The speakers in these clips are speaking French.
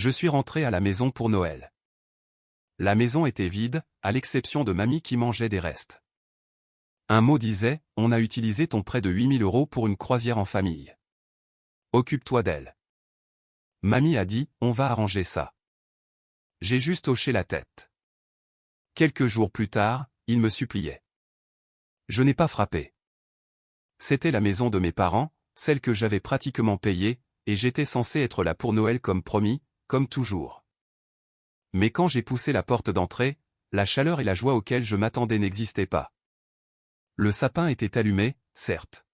Je suis rentré à la maison pour Noël. La maison était vide, à l'exception de mamie qui mangeait des restes. Un mot disait, on a utilisé ton prêt de 8 000 € pour une croisière en famille. Occupe-toi d'elle. Mamie a dit, on va arranger ça. J'ai juste hoché la tête. Quelques jours plus tard, il me suppliait. Je n'ai pas frappé. C'était la maison de mes parents, celle que j'avais pratiquement payée, et j'étais censé être là pour Noël comme promis, comme toujours. Mais quand j'ai poussé la porte d'entrée, la chaleur et la joie auxquelles je m'attendais n'existaient pas. Le sapin était allumé, certes.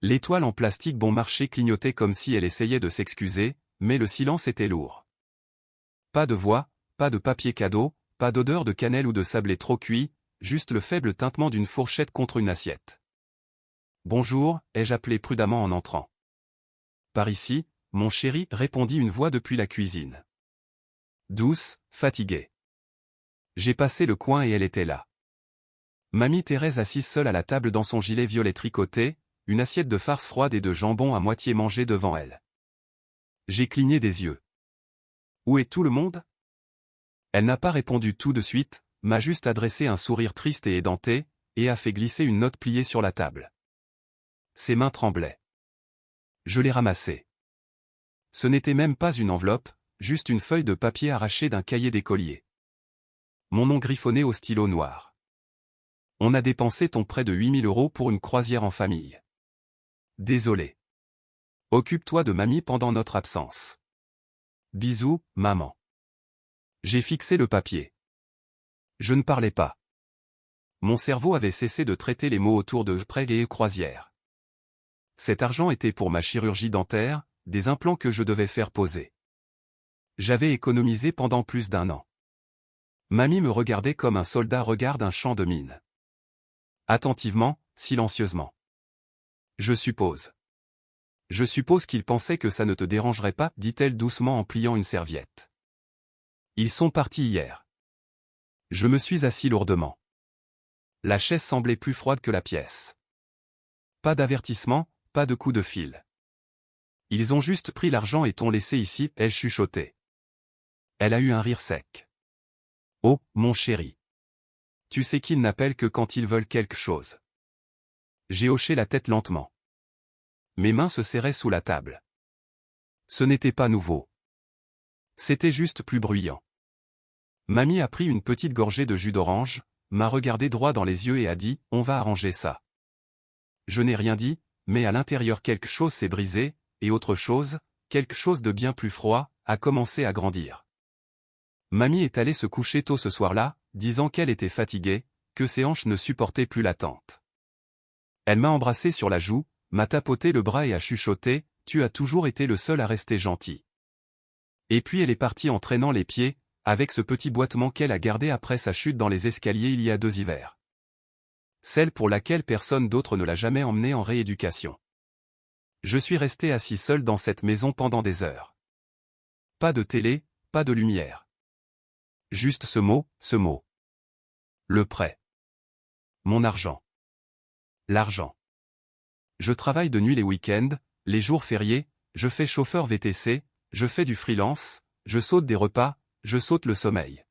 L'étoile en plastique bon marché clignotait comme si elle essayait de s'excuser, mais le silence était lourd. Pas de voix, pas de papier cadeau, pas d'odeur de cannelle ou de sablé trop cuit, juste le faible tintement d'une fourchette contre une assiette. Bonjour, ai-je appelé prudemment en entrant. Par ici, mon chéri, répondit une voix depuis la cuisine. Douce, fatiguée. J'ai passé le coin et elle était là. Mamie Thérèse assise seule à la table dans son gilet violet tricoté, une assiette de farce froide et de jambon à moitié mangé devant elle. J'ai cligné des yeux. Où est tout le monde? Elle n'a pas répondu tout de suite, m'a juste adressé un sourire triste et édenté, et a fait glisser une note pliée sur la table. Ses mains tremblaient. Je l'ai ramassée. Ce n'était même pas une enveloppe, juste une feuille de papier arrachée d'un cahier d'écolier. Mon nom griffonné au stylo noir. On a dépensé ton prêt de 8 000 € pour une croisière en famille. Désolé. Occupe-toi de mamie pendant notre absence. Bisous, maman. J'ai fixé le papier. Je ne parlais pas. Mon cerveau avait cessé de traiter les mots autour de prêt et croisière. Cet argent était pour ma chirurgie dentaire, des implants que je devais faire poser. J'avais économisé pendant plus d'1 an. Mamie me regardait comme un soldat regarde un champ de mines. Attentivement, silencieusement. Je suppose qu'il pensait que ça ne te dérangerait pas, dit-elle doucement en pliant une serviette. Ils sont partis hier. Je me suis assis lourdement. La chaise semblait plus froide que la pièce. Pas d'avertissement, pas de coup de fil. Ils ont juste pris l'argent et t'ont laissé ici, ai-je chuchoté. Elle a eu un rire sec. Oh, mon chéri. Tu sais qu'ils n'appellent que quand ils veulent quelque chose. J'ai hoché la tête lentement. Mes mains se serraient sous la table. Ce n'était pas nouveau. C'était juste plus bruyant. Mamie a pris une petite gorgée de jus d'orange, m'a regardé droit dans les yeux et a dit, on va arranger ça. Je n'ai rien dit, mais à l'intérieur quelque chose s'est brisé, et autre chose, quelque chose de bien plus froid, a commencé à grandir. Mamie est allée se coucher tôt ce soir-là, disant qu'elle était fatiguée, que ses hanches ne supportaient plus l'attente. Elle m'a embrassé sur la joue, m'a tapoté le bras et a chuchoté, tu as toujours été le seul à rester gentil. Et puis elle est partie en traînant les pieds, avec ce petit boitement qu'elle a gardé après sa chute dans les escaliers il y a 2 hivers. Celle pour laquelle personne d'autre ne l'a jamais emmenée en rééducation. Je suis resté assis seul dans cette maison pendant des heures. Pas de télé, pas de lumière. Juste ce mot. Le prêt. Mon argent. L'argent. Je travaille de nuit les week-ends, les jours fériés, je fais chauffeur VTC, je fais du freelance, je saute des repas, je saute le sommeil.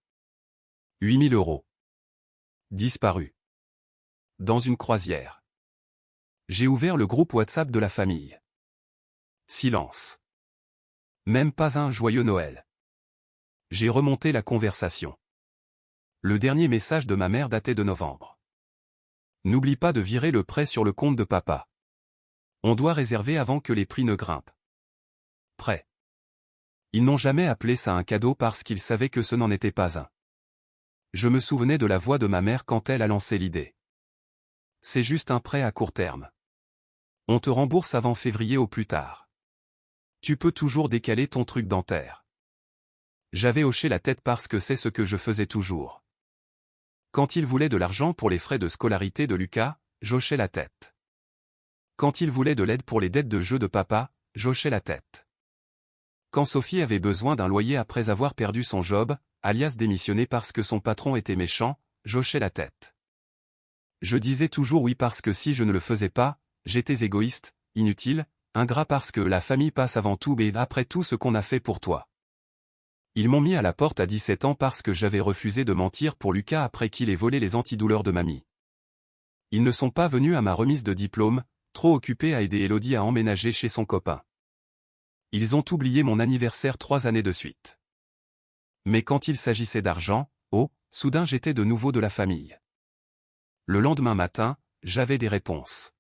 8 000 €. Disparu. Dans une croisière. J'ai ouvert le groupe WhatsApp de la famille. Silence. Même pas un joyeux Noël. J'ai remonté la conversation. Le dernier message de ma mère datait de novembre. N'oublie pas de virer le prêt sur le compte de papa. On doit réserver avant que les prix ne grimpent. Prêt. Ils n'ont jamais appelé ça un cadeau parce qu'ils savaient que ce n'en était pas un. Je me souvenais de la voix de ma mère quand elle a lancé l'idée. C'est juste un prêt à court terme. On te rembourse avant février au plus tard. Tu peux toujours décaler ton truc dentaire. J'avais hoché la tête parce que c'est ce que je faisais toujours. Quand il voulait de l'argent pour les frais de scolarité de Lucas, j'hochais la tête. Quand il voulait de l'aide pour les dettes de jeu de papa, j'hochais la tête. Quand Sophie avait besoin d'un loyer après avoir perdu son job, alias démissionné parce que son patron était méchant, j'hochais la tête. Je disais toujours oui parce que si je ne le faisais pas, j'étais égoïste, inutile, ingrat parce que la famille passe avant tout et après tout ce qu'on a fait pour toi. Ils m'ont mis à la porte à 17 ans parce que j'avais refusé de mentir pour Lucas après qu'il ait volé les antidouleurs de mamie. Ils ne sont pas venus à ma remise de diplôme, trop occupés à aider Elodie à emménager chez son copain. Ils ont oublié mon anniversaire 3 années de suite. Mais quand il s'agissait d'argent, oh, soudain j'étais de nouveau de la famille. Le lendemain matin, j'avais des réponses.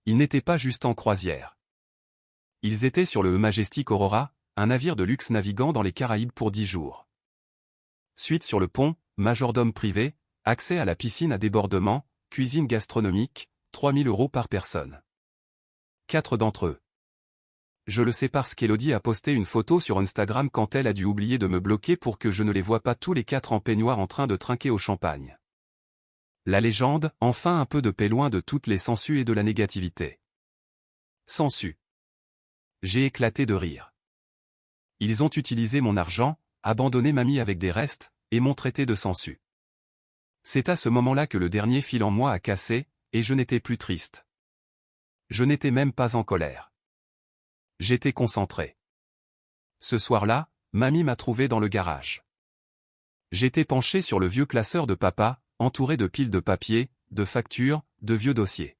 Ils n'étaient pas juste en croisière. Ils étaient sur le Majestic Aurora, un navire de luxe naviguant dans les Caraïbes pour 10 jours. Suite sur le pont, majordome privé, accès à la piscine à débordement, cuisine gastronomique, 3 000 € par personne. 4 d'entre eux. Je le sais parce qu'Elodie a posté une photo sur Instagram quand elle a dû oublier de me bloquer pour que je ne les voie pas tous les 4 en peignoir en train de trinquer au champagne. La légende, enfin un peu de paix loin de toutes les sangsues et de la négativité. Sangsues. J'ai éclaté de rire. Ils ont utilisé mon argent, abandonné mamie avec des restes, et m'ont traité de sangsues. C'est à ce moment-là que le dernier fil en moi a cassé, et je n'étais plus triste. Je n'étais même pas en colère. J'étais concentré. Ce soir-là, mamie m'a trouvé dans le garage. J'étais penché sur le vieux classeur de papa, entouré de piles de papier, de factures, de vieux dossiers.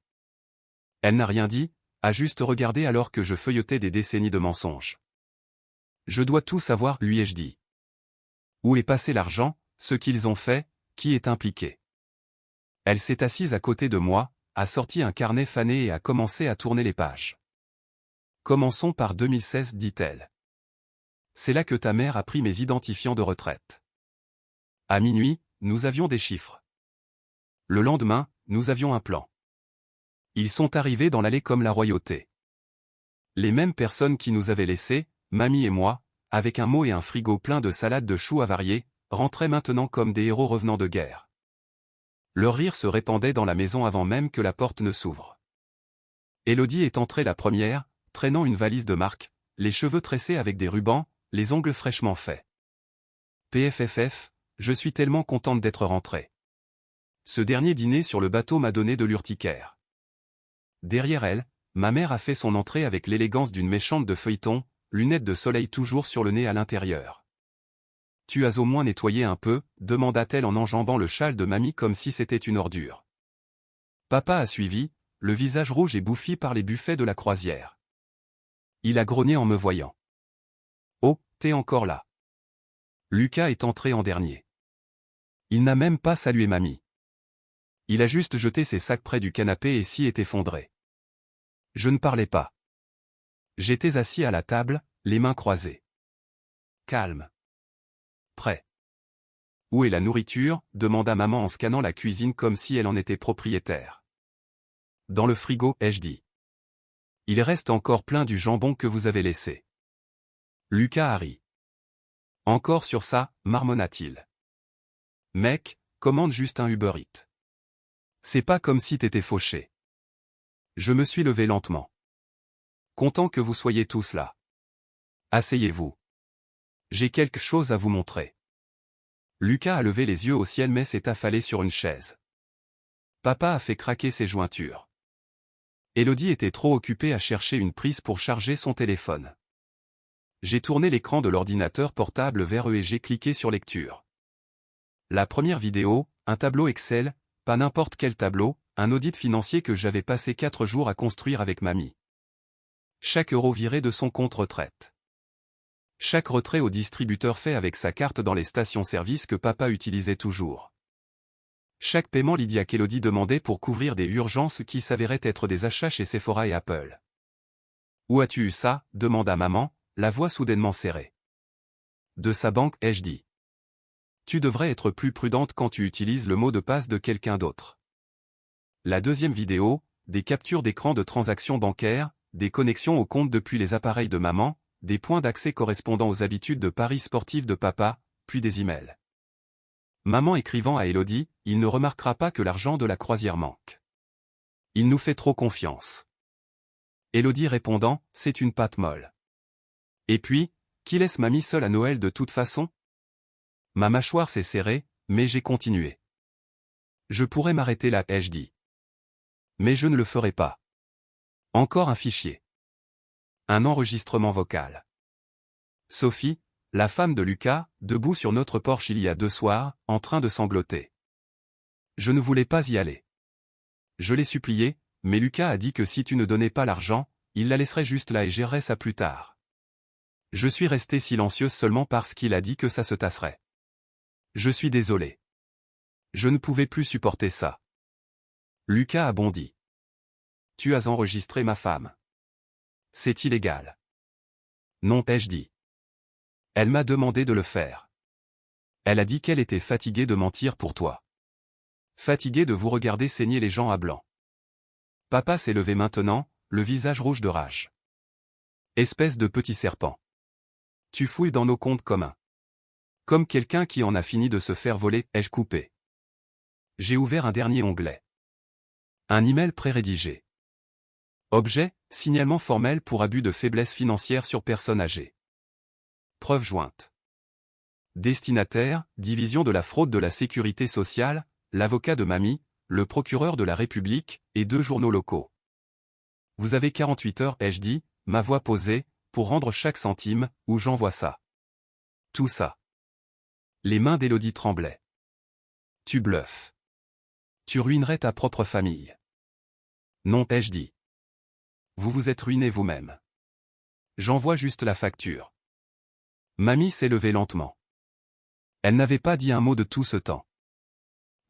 Elle n'a rien dit, a juste regardé alors que je feuilletais des décennies de mensonges. Je dois tout savoir, lui ai-je dit. Où est passé l'argent, ce qu'ils ont fait, qui est impliqué. Elle s'est assise à côté de moi, a sorti un carnet fané et a commencé à tourner les pages. Commençons par 2016, dit-elle. C'est là que ta mère a pris mes identifiants de retraite. À minuit, nous avions des chiffres. Le lendemain, nous avions un plan. Ils sont arrivés dans l'allée comme la royauté. Les mêmes personnes qui nous avaient laissés, mamie et moi, avec un mot et un frigo plein de salades de choux avariées, rentraient maintenant comme des héros revenant de guerre. Leur rire se répandait dans la maison avant même que la porte ne s'ouvre. Elodie est entrée la première, traînant une valise de marque, les cheveux tressés avec des rubans, les ongles fraîchement faits. PFFF, je suis tellement contente d'être rentrée. Ce dernier dîner sur le bateau m'a donné de l'urticaire. Derrière elle, ma mère a fait son entrée avec l'élégance d'une méchante de feuilleton, lunettes de soleil toujours sur le nez à l'intérieur. « Tu as au moins nettoyé un peu ?» demanda-t-elle en enjambant le châle de mamie comme si c'était une ordure. Papa a suivi, le visage rouge et bouffi par les buffets de la croisière. Il a grogné en me voyant. « Oh, t'es encore là. » Lucas est entré en dernier. Il n'a même pas salué mamie. Il a juste jeté ses sacs près du canapé et s'y est effondré. Je ne parlais pas. J'étais assis à la table, les mains croisées. Calme. Prêt. Où est la nourriture ? demanda maman en scannant la cuisine comme si elle en était propriétaire. Dans le frigo, ai-je dit. Il reste encore plein du jambon que vous avez laissé. Lucas a ri. Encore sur ça, marmonna-t-il. Mec, commande juste un Uber Eats. C'est pas comme si t'étais fauché. Je me suis levé lentement. Content que vous soyez tous là. Asseyez-vous. J'ai quelque chose à vous montrer. Lucas a levé les yeux au ciel mais s'est affalé sur une chaise. Papa a fait craquer ses jointures. Elodie était trop occupée à chercher une prise pour charger son téléphone. J'ai tourné l'écran de l'ordinateur portable vers eux et j'ai cliqué sur lecture. La première vidéo, un tableau Excel, pas n'importe quel tableau, un audit financier que j'avais passé 4 jours à construire avec mamie. Chaque euro viré de son compte retraite. Chaque retrait au distributeur fait avec sa carte dans les stations-service que papa utilisait toujours. Chaque paiement Lydia qu'Elodie demandait pour couvrir des urgences qui s'avéraient être des achats chez Sephora et Apple. « Où as-tu eu ça ?» demanda maman, la voix soudainement serrée. « De sa banque, ai-je dit. Tu devrais être plus prudente quand tu utilises le mot de passe de quelqu'un d'autre. » La deuxième vidéo, des captures d'écran de transactions bancaires, des connexions au compte depuis les appareils de maman, des points d'accès correspondant aux habitudes de paris sportifs de papa, puis des emails. Maman écrivant à Elodie, il ne remarquera pas que l'argent de la croisière manque. Il nous fait trop confiance. Elodie répondant, c'est une pâte molle. Et puis, qui laisse mamie seule à Noël de toute façon? Ma mâchoire s'est serrée, mais j'ai continué. Je pourrais m'arrêter là, ai-je dit. Mais je ne le ferai pas. Encore un fichier. Un enregistrement vocal. Sophie, La femme de Lucas, debout sur notre porche il y a 2 soirs, en train de sangloter. Je ne voulais pas y aller. Je l'ai supplié, mais Lucas a dit que si tu ne donnais pas l'argent, il la laisserait juste là et gérerait ça plus tard. Je suis restée silencieuse seulement parce qu'il a dit que ça se tasserait. Je suis désolé. Je ne pouvais plus supporter ça. Lucas a bondi. Tu as enregistré ma femme. C'est illégal. Non, ai-je dit. Elle m'a demandé de le faire. Elle a dit qu'elle était fatiguée de mentir pour toi. Fatiguée de vous regarder saigner les gens à blanc. Papa s'est levé maintenant, le visage rouge de rage. Espèce de petit serpent. Tu fouilles dans nos comptes communs. Comme quelqu'un qui en a fini de se faire voler, ai-je coupé. J'ai ouvert un dernier onglet. Un email pré-rédigé. Objet, signalement formel pour abus de faiblesse financière sur personne âgée. Preuve jointe. Destinataire, division de la fraude de la sécurité sociale, l'avocat de mamie, le procureur de la République, et 2 journaux locaux. Vous avez 48 heures, ai-je dit, ma voix posée, pour rendre chaque centime, ou j'envoie ça. Tout ça. Les mains d'Élodie tremblaient. Tu bluffes. Tu ruinerais ta propre famille. Non, ai-je dit. Vous vous êtes ruiné vous-même. J'envoie juste la facture. Mamie s'est levée lentement. Elle n'avait pas dit un mot de tout ce temps.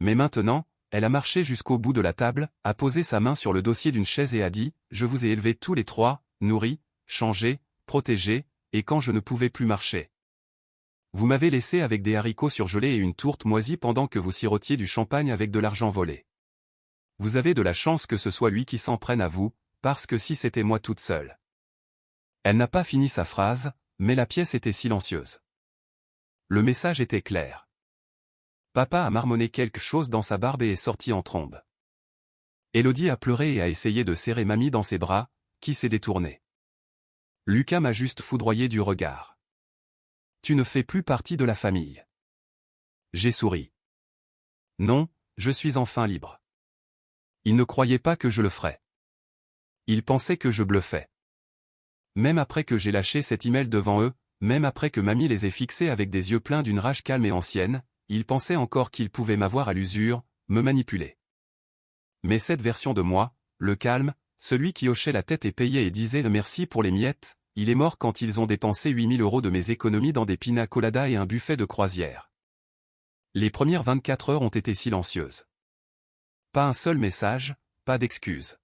Mais maintenant, elle a marché jusqu'au bout de la table, a posé sa main sur le dossier d'une chaise et a dit « Je vous ai élevés tous les 3, nourris, changés, protégés, et quand je ne pouvais plus marcher. Vous m'avez laissé avec des haricots surgelés et une tourte moisie pendant que vous sirotiez du champagne avec de l'argent volé. Vous avez de la chance que ce soit lui qui s'en prenne à vous, parce que si c'était moi toute seule. » Elle n'a pas fini sa phrase, mais la pièce était silencieuse. Le message était clair. Papa a marmonné quelque chose dans sa barbe et est sorti en trombe. Élodie a pleuré et a essayé de serrer mamie dans ses bras, qui s'est détournée. Lucas m'a juste foudroyé du regard. Tu ne fais plus partie de la famille. J'ai souri. Non, je suis enfin libre. Il ne croyait pas que je le ferais. Il pensait que je bluffais. Même après que j'ai lâché cet email devant eux, même après que mamie les ait fixés avec des yeux pleins d'une rage calme et ancienne, ils pensaient encore qu'ils pouvaient m'avoir à l'usure, me manipuler. Mais cette version de moi, le calme, celui qui hochait la tête et payait et disait merci pour les miettes, il est mort quand ils ont dépensé 8 000 € de mes économies dans des pina coladas et un buffet de croisière. Les premières 24 heures ont été silencieuses. Pas un seul message, pas d'excuses.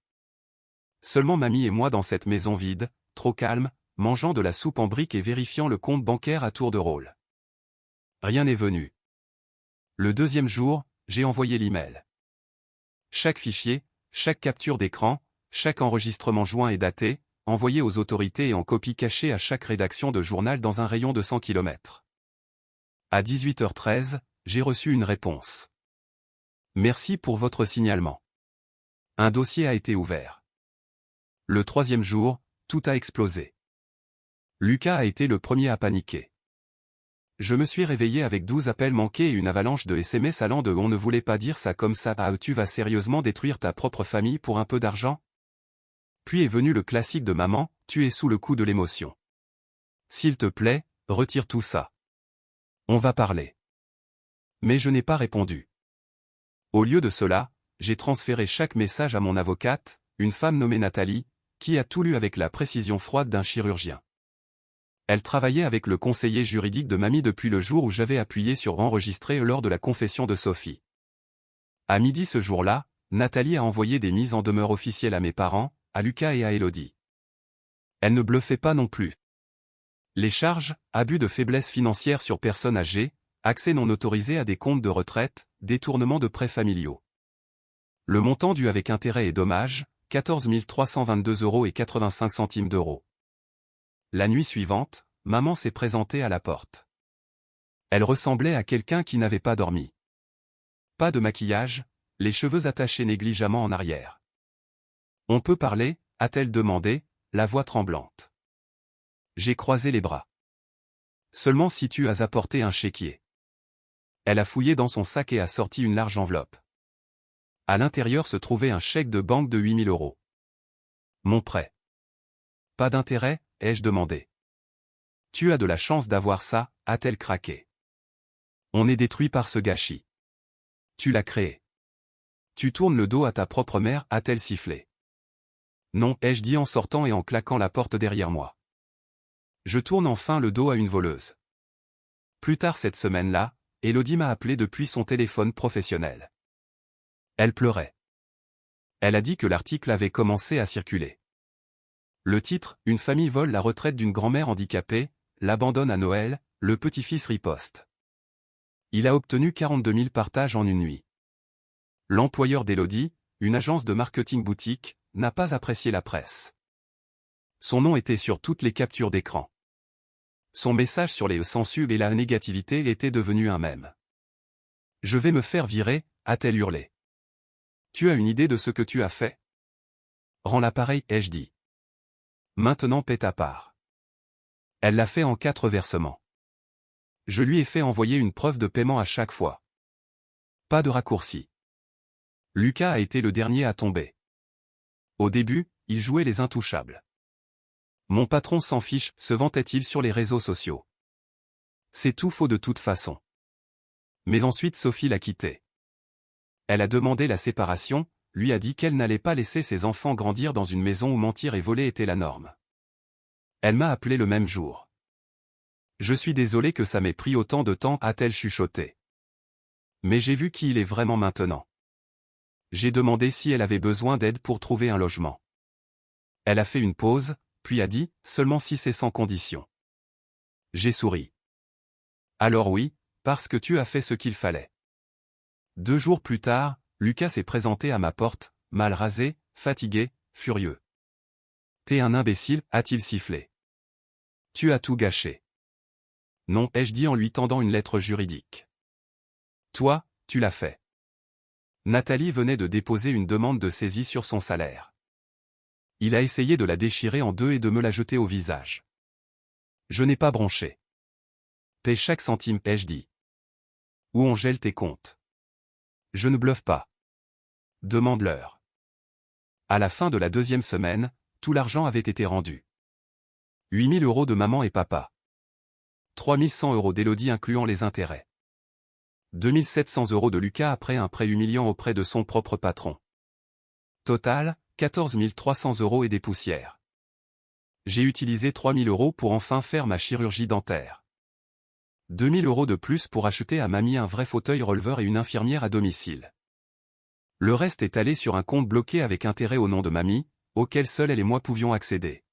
Seulement mamie et moi dans cette maison vide, trop calme, mangeant de la soupe en briques et vérifiant le compte bancaire à tour de rôle. Rien n'est venu. Le 2e jour, j'ai envoyé l'email. Chaque fichier, chaque capture d'écran, chaque enregistrement joint et daté, envoyé aux autorités et en copie cachée à chaque rédaction de journal dans un rayon de 100 km. À 18h13, j'ai reçu une réponse. Merci pour votre signalement. Un dossier a été ouvert. Le 3e jour, tout a explosé. Lucas a été le premier à paniquer. Je me suis réveillé avec 12 appels manqués et une avalanche de SMS allant de « on ne voulait pas dire ça comme ça » à « tu vas sérieusement détruire ta propre famille pour un peu d'argent ?» Puis est venu le classique de maman, tu es sous le coup de l'émotion. S'il te plaît, retire tout ça. On va parler. Mais je n'ai pas répondu. Au lieu de cela, j'ai transféré chaque message à mon avocate, une femme nommée Nathalie, qui a tout lu avec la précision froide d'un chirurgien. Elle travaillait avec le conseiller juridique de mamie depuis le jour où j'avais appuyé sur enregistrer lors de la confession de Sophie. À midi ce jour-là, Nathalie a envoyé des mises en demeure officielles à mes parents, à Lucas et à Élodie. Elle ne bluffait pas non plus. Les charges, abus de faiblesse financière sur personnes âgées, accès non autorisé à des comptes de retraite, détournement de prêts familiaux. Le montant dû avec intérêt et dommages, 14 322,85 €. La nuit suivante, maman s'est présentée à la porte. Elle ressemblait à quelqu'un qui n'avait pas dormi. Pas de maquillage, les cheveux attachés négligemment en arrière. « On peut parler ?» a-t-elle demandé, la voix tremblante. J'ai croisé les bras. Seulement si tu as apporté un chéquier. Elle a fouillé dans son sac et a sorti une large enveloppe. À l'intérieur se trouvait un chèque de banque de 8 000 €. Mon prêt. Pas d'intérêt, ai-je demandé. Tu as de la chance d'avoir ça, a-t-elle craqué. On est détruit par ce gâchis. Tu l'as créé. Tu tournes le dos à ta propre mère, a-t-elle sifflé. Non, ai-je dit en sortant et en claquant la porte derrière moi. Je tourne enfin le dos à une voleuse. Plus tard cette semaine-là, Élodie m'a appelé depuis son téléphone professionnel. Elle pleurait. Elle a dit que l'article avait commencé à circuler. Le titre, une famille vole la retraite d'une grand-mère handicapée, l'abandonne à Noël, le petit-fils riposte. Il a obtenu 42 000 partages en une nuit. L'employeur d'Élodie, une agence de marketing boutique, n'a pas apprécié la presse. Son nom était sur toutes les captures d'écran. Son message sur les census et la négativité était devenu un mème. Je vais me faire virer, a-t-elle hurlé. Tu as une idée de ce que tu as fait? Rends l'appareil, ai-je dit. Maintenant paie ta part. Elle l'a fait en 4 versements. Je lui ai fait envoyer une preuve de paiement à chaque fois. Pas de raccourci. Lucas a été le dernier à tomber. Au début, il jouait les intouchables. Mon patron s'en fiche, se vantait-il sur les réseaux sociaux. C'est tout faux de toute façon. Mais ensuite Sophie l'a quitté. Elle a demandé la séparation, lui a dit qu'elle n'allait pas laisser ses enfants grandir dans une maison où mentir et voler était la norme. Elle m'a appelé le même jour. Je suis désolé que ça m'ait pris autant de temps, a-t-elle chuchoté. Mais j'ai vu qui il est vraiment maintenant. J'ai demandé si elle avait besoin d'aide pour trouver un logement. Elle a fait une pause, puis a dit, seulement si c'est sans condition. J'ai souri. Alors oui, parce que tu as fait ce qu'il fallait. 2 jours plus tard, Lucas s'est présenté à ma porte, mal rasé, fatigué, furieux. T'es un imbécile, a-t-il sifflé. Tu as tout gâché. Non, ai-je dit en lui tendant une lettre juridique. Toi, tu l'as fait. Nathalie venait de déposer une demande de saisie sur son salaire. Il a essayé de la déchirer en deux et de me la jeter au visage. Je n'ai pas bronché. Paie chaque centime, ai-je dit. Ou on gèle tes comptes. Je ne bluffe pas. Demande-leur. À la fin de la 2e semaine, tout l'argent avait été rendu. 8 000 € de maman et papa. 3 100 € d'Élodie incluant les intérêts. 2 700 € de Lucas après un prêt humiliant auprès de son propre patron. Total, 14 300 € et des poussières. J'ai utilisé 3 000 € pour enfin faire ma chirurgie dentaire. 2 000 € de plus pour acheter à mamie un vrai fauteuil releveur et une infirmière à domicile. Le reste est allé sur un compte bloqué avec intérêt au nom de mamie, auquel seul elle et moi pouvions accéder.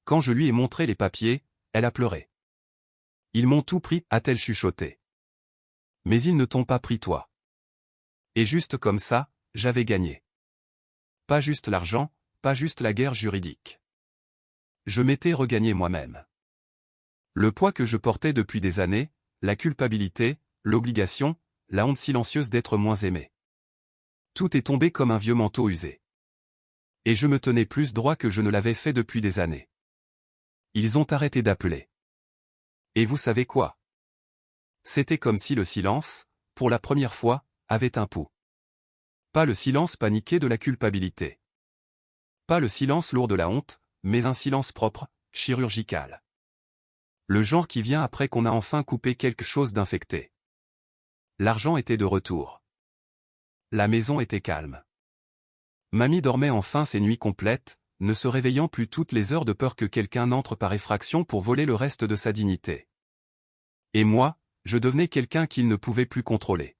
Quand je lui ai montré les papiers, elle a pleuré. Ils m'ont tout pris, a-t-elle chuchoté. Mais ils ne t'ont pas pris toi. Et juste comme ça, j'avais gagné. Pas juste l'argent, pas juste la guerre juridique. Je m'étais regagné moi-même. Le poids que je portais depuis des années, la culpabilité, l'obligation, la honte silencieuse d'être moins aimé. Tout est tombé comme un vieux manteau usé. Et je me tenais plus droit que je ne l'avais fait depuis des années. Ils ont arrêté d'appeler. Et vous savez quoi? C'était comme si le silence, pour la première fois, avait un pouls. Pas le silence paniqué de la culpabilité. Pas le silence lourd de la honte, mais un silence propre, chirurgical. Le genre qui vient après qu'on a enfin coupé quelque chose d'infecté. L'argent était de retour. La maison était calme. Mamie dormait enfin ses nuits complètes, ne se réveillant plus toutes les heures de peur que quelqu'un n'entre par effraction pour voler le reste de sa dignité. Et moi, je devenais quelqu'un qu'il ne pouvait plus contrôler.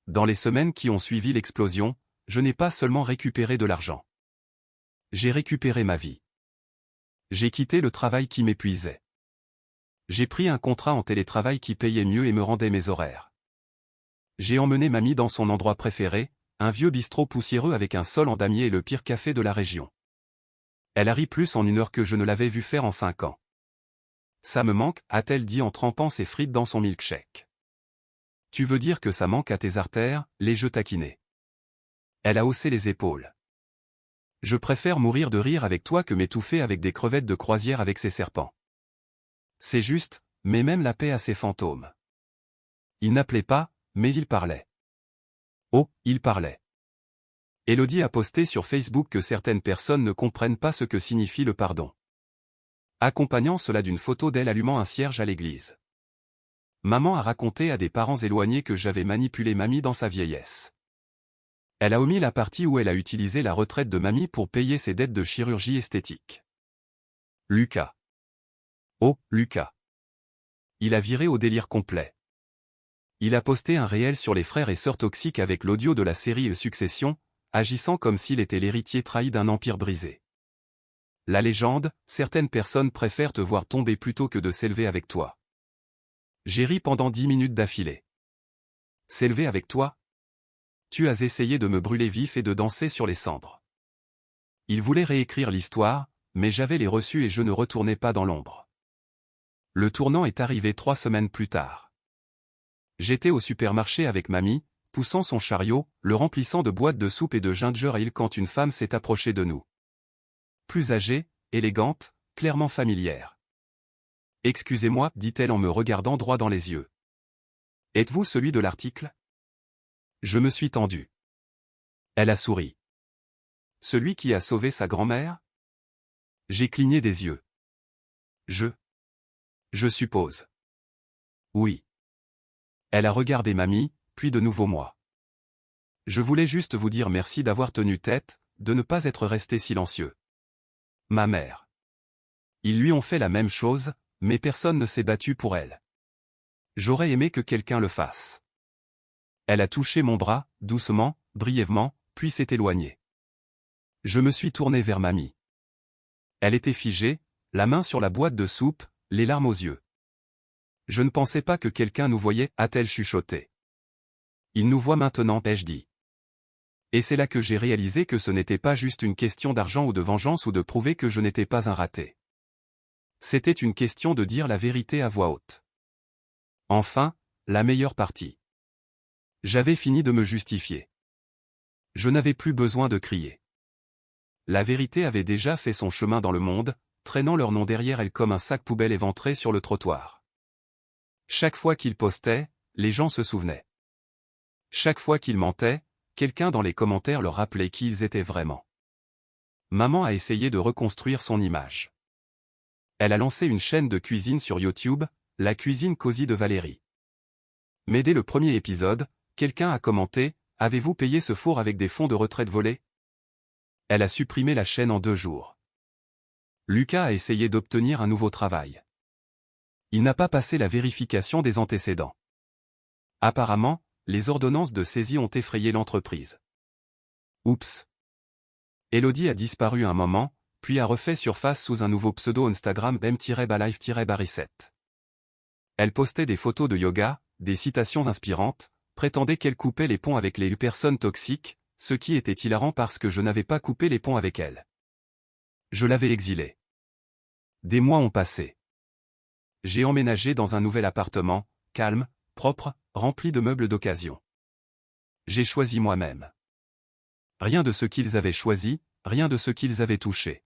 Dans les semaines qui ont suivi l'explosion, je n'ai pas seulement récupéré de l'argent. J'ai récupéré ma vie. J'ai quitté le travail qui m'épuisait. J'ai pris un contrat en télétravail qui payait mieux et me rendait mes horaires. J'ai emmené mamie dans son endroit préféré, un vieux bistrot poussiéreux avec un sol en damier et le pire café de la région. Elle a ri plus en 1 heure que je ne l'avais vu faire en 5 ans. Ça me manque, a-t-elle dit en trempant ses frites dans son milkshake. Tu veux dire que ça manque à tes artères, l'ai-je taquiné. Elle a haussé les épaules. Je préfère mourir de rire avec toi que m'étouffer avec des crevettes de croisière avec ces serpents. C'est juste, mais même la paix a ses fantômes. Il n'appelait pas, mais il parlait. Oh, il parlait. Élodie a posté sur Facebook que certaines personnes ne comprennent pas ce que signifie le pardon. accompagnant cela d'une photo d'elle allumant un cierge à l'église. Maman a raconté à des parents éloignés que j'avais manipulé mamie dans sa vieillesse. Elle a omis la partie où elle a utilisé la retraite de mamie pour payer ses dettes de chirurgie esthétique. Lucas. Oh, Lucas. Il a viré au délire complet. Il a posté un réel sur les frères et sœurs toxiques avec l'audio de la série Succession, agissant comme s'il était l'héritier trahi d'un empire brisé. La légende, certaines personnes préfèrent te voir tomber plutôt que de s'élever avec toi. J'ai ri pendant 10 minutes d'affilée. S'élever avec toi? Tu as essayé de me brûler vif et de danser sur les cendres. Il voulait réécrire l'histoire, mais j'avais les reçus et je ne retournais pas dans l'ombre. Le tournant est arrivé 3 semaines plus tard. J'étais au supermarché avec mamie, poussant son chariot, le remplissant de boîtes de soupe et de ginger ale quand une femme s'est approchée de nous. Plus âgée, élégante, clairement familière. « Excusez-moi, dit-elle en me regardant droit dans les yeux. Êtes-vous celui de l'article ? Je me suis tendu. Elle a souri. Celui qui a sauvé sa grand-mère ? J'ai cligné des yeux. Je suppose. Oui. Elle a regardé mamie, puis de nouveau moi. Je voulais juste vous dire merci d'avoir tenu tête, de ne pas être resté silencieux. Ma mère. Ils lui ont fait la même chose, mais personne ne s'est battu pour elle. J'aurais aimé que quelqu'un le fasse. Elle a touché mon bras, doucement, brièvement, puis s'est éloignée. Je me suis tourné vers mamie. Elle était figée, la main sur la boîte de soupe, les larmes aux yeux. Je ne pensais pas que quelqu'un nous voyait, a-t-elle chuchoté. Il nous voit maintenant, ai-je dit. Et c'est là que j'ai réalisé que ce n'était pas juste une question d'argent ou de vengeance ou de prouver que je n'étais pas un raté. C'était une question de dire la vérité à voix haute. Enfin, la meilleure partie. J'avais fini de me justifier. Je n'avais plus besoin de crier. La vérité avait déjà fait son chemin dans le monde, traînant leur nom derrière elle comme un sac poubelle éventré sur le trottoir. Chaque fois qu'ils postaient, les gens se souvenaient. Chaque fois qu'ils mentaient, quelqu'un dans les commentaires leur rappelait qui ils étaient vraiment. Maman a essayé de reconstruire son image. Elle a lancé une chaîne de cuisine sur YouTube, La cuisine cosy de Valérie. Mais dès le premier épisode, quelqu'un a commenté « Avez-vous payé ce four avec des fonds de retraite volés ?» Elle a supprimé la chaîne en 2 jours. Lucas a essayé d'obtenir un nouveau travail. Il n'a pas passé la vérification des antécédents. Apparemment, les ordonnances de saisie ont effrayé l'entreprise. Oups. Elodie a disparu un moment, puis a refait surface sous un nouveau pseudo Instagram m-balife-barisset. Elle postait des photos de yoga, des citations inspirantes, prétendait qu'elle coupait les ponts avec les personnes toxiques, ce qui était hilarant parce que je n'avais pas coupé les ponts avec elle. Je l'avais exilée. Des mois ont passé. J'ai emménagé dans un nouvel appartement, calme, propre, rempli de meubles d'occasion. J'ai choisi moi-même. Rien de ce qu'ils avaient choisi, rien de ce qu'ils avaient touché.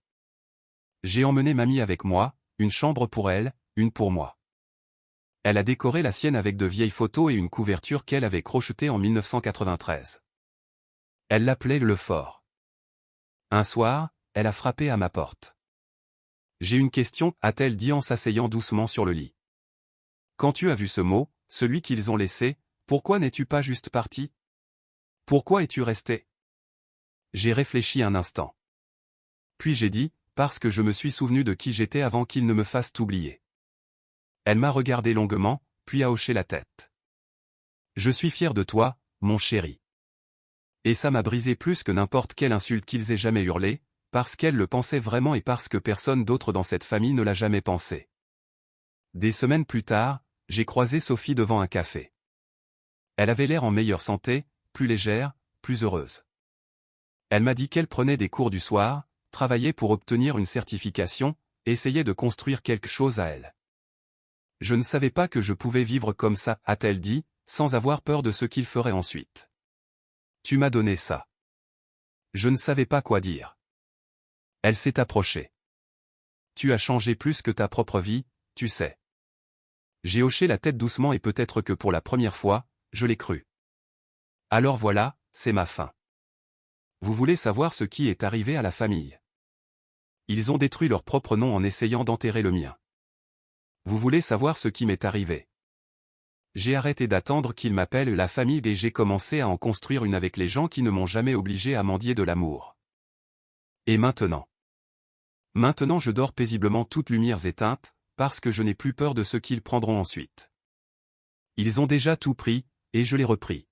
J'ai emmené mamie avec moi, une chambre pour elle, une pour moi. Elle a décoré la sienne avec de vieilles photos et une couverture qu'elle avait crochetée en 1993. Elle l'appelait le fort. Un soir, elle a frappé à ma porte. J'ai une question, a-t-elle dit en s'asseyant doucement sur le lit. Quand tu as vu ce mot, celui qu'ils ont laissé, pourquoi n'es-tu pas juste parti? Pourquoi es-tu resté? J'ai réfléchi un instant. Puis j'ai dit, parce que je me suis souvenu de qui j'étais avant qu'ils ne me fassent oublier. Elle m'a regardé longuement, puis a hoché la tête. Je suis fier de toi, mon chéri. Et ça m'a brisé plus que n'importe quelle insulte qu'ils aient jamais hurlée, parce qu'elle le pensait vraiment et parce que personne d'autre dans cette famille ne l'a jamais pensé. Des semaines plus tard, j'ai croisé Sophie devant un café. Elle avait l'air en meilleure santé, plus légère, plus heureuse. Elle m'a dit qu'elle prenait des cours du soir, travaillait pour obtenir une certification, essayait de construire quelque chose à elle. Je ne savais pas que je pouvais vivre comme ça, a-t-elle dit, sans avoir peur de ce qu'il ferait ensuite. Tu m'as donné ça. Je ne savais pas quoi dire. Elle s'est approchée. Tu as changé plus que ta propre vie, tu sais. J'ai hoché la tête doucement et peut-être que pour la première fois, je l'ai cru. Alors voilà, c'est ma fin. Vous voulez savoir ce qui est arrivé à la famille? Ils ont détruit leur propre nom en essayant d'enterrer le mien. Vous voulez savoir ce qui m'est arrivé? J'ai arrêté d'attendre qu'ils m'appellent la famille et j'ai commencé à en construire une avec les gens qui ne m'ont jamais obligé à mendier de l'amour. Et maintenant? Maintenant je dors paisiblement toutes lumières éteintes, parce que je n'ai plus peur de ce qu'ils prendront ensuite. Ils ont déjà tout pris, et je l'ai repris.